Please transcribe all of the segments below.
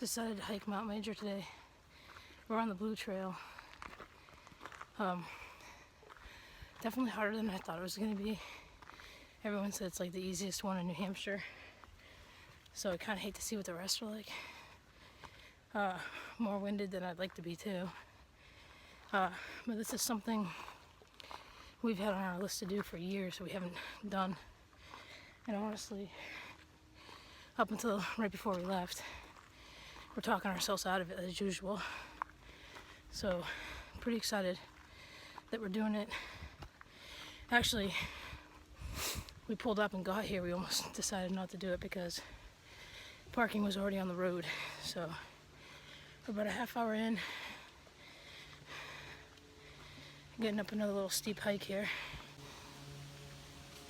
decided to hike Mount Major today. We're on the Blue Trail. Definitely harder than I thought it was going to be. Everyone said it's like the easiest one in New Hampshire. So I kind of hate to see what the rest are like. More winded than I'd like to be too. But this is something we've had on our list to do for years, we haven't done. And honestly, up until right before we left, we're talking ourselves out of it as usual. So, pretty excited that we're doing it. Actually, we pulled up and got here. We almost decided not to do it because parking was already on the road. So, we're about a half hour in, getting up another little steep hike here.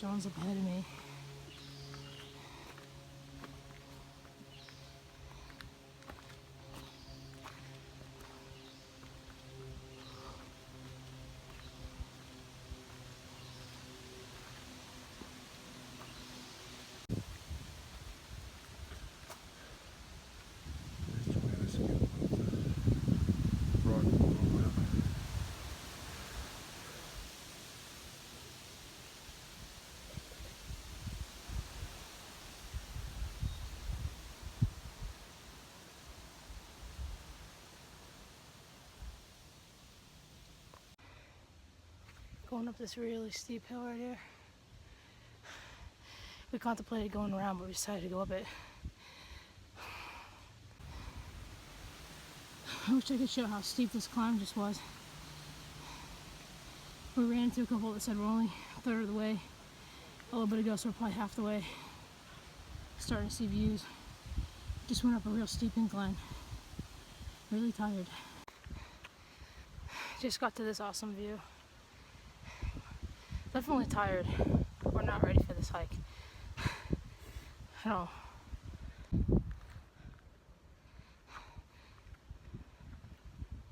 John's up ahead of me. Going up this really steep hill right here. We contemplated going around, but we decided to go up it. I wish I could show how steep this climb just was. We ran into a couple that said we're only a third of the way. A little bit ago, so we're probably half the way. Starting to see views. Just went up a real steep incline. Really tired. Just got to this awesome view. Definitely tired. We're not ready for this hike at all.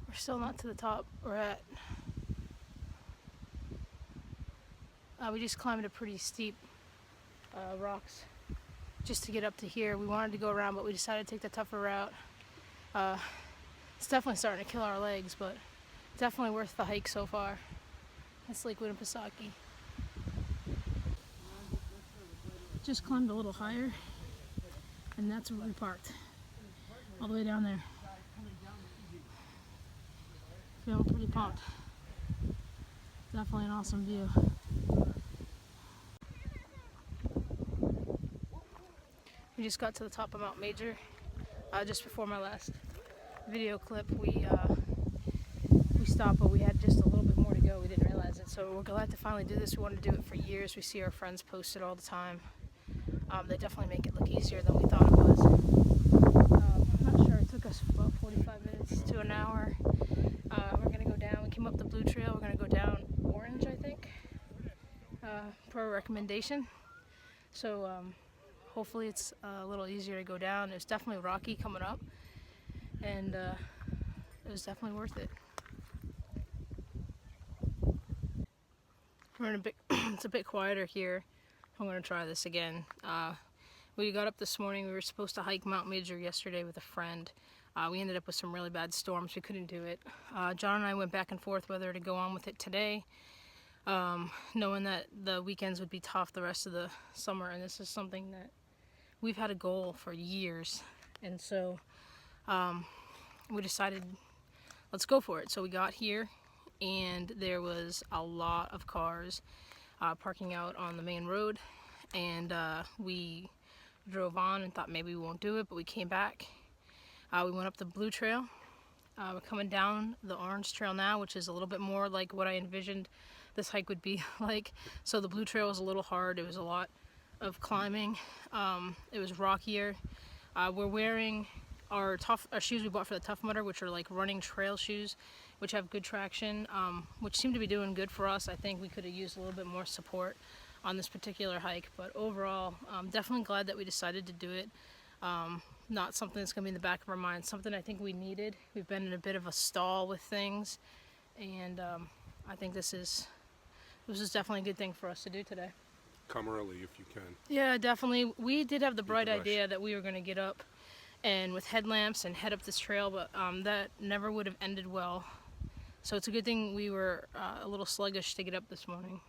We're still not to the top. We're at we just climbed a pretty steep rocks just to get up to here. We wanted to go around, but we decided to take the tougher route. It's definitely starting to kill our legs, but definitely worth the hike so far. That's Lake Winnipesaukee. Just climbed a little higher, and that's where we parked. All the way down there. Feeling pretty pumped. Definitely an awesome view. We just got to the top of Mount Major. Just before my last video clip, we stopped, but we had just a little bit more to go. We didn't realize it, so we're glad to finally do this. We wanted to do it for years. We see our friends post it all the time. They definitely make it look easier than we thought it was. I'm not sure, it took us about 45 minutes to an hour. We're going to go down. We came up the Blue Trail. We're going to go down Orange, I think, per recommendation. So hopefully it's a little easier to go down. It's definitely rocky coming up, and it was definitely worth it. We're in a bit, it's a bit quieter here. I'm going to try this again. We got up this morning. We were supposed to hike Mount Major yesterday with a friend. We ended up with some really bad storms. We couldn't do it. John and I went back and forth whether to go on with it today, knowing that the weekends would be tough the rest of the summer, and this is something that we've had a goal for years, and so we decided let's go for it. So we got here, and there was a lot of cars parking out on the main road, and we drove on and thought maybe we won't do it, but we came back. We went up the Blue Trail. We're coming down the Orange Trail now, which is a little bit more like what I envisioned this hike would be like. So the Blue Trail was a little hard. It was a lot of climbing. It was rockier. We're wearing our shoes we bought for the Tough Mudder, which are like running trail shoes, which have good traction, which seem to be doing good for us. I think we could have used a little bit more support on this particular hike, but overall, definitely glad that we decided to do it. Not something that's going to be in the back of our minds, something I think we needed. We've been in a bit of a stall with things, and I think this is definitely a good thing for us to do today. Come early if you can. Yeah, definitely. We did have the bright idea that we were going to get up and with headlamps and head up this trail, but that never would have ended well. So it's a good thing we were a little sluggish to get up this morning.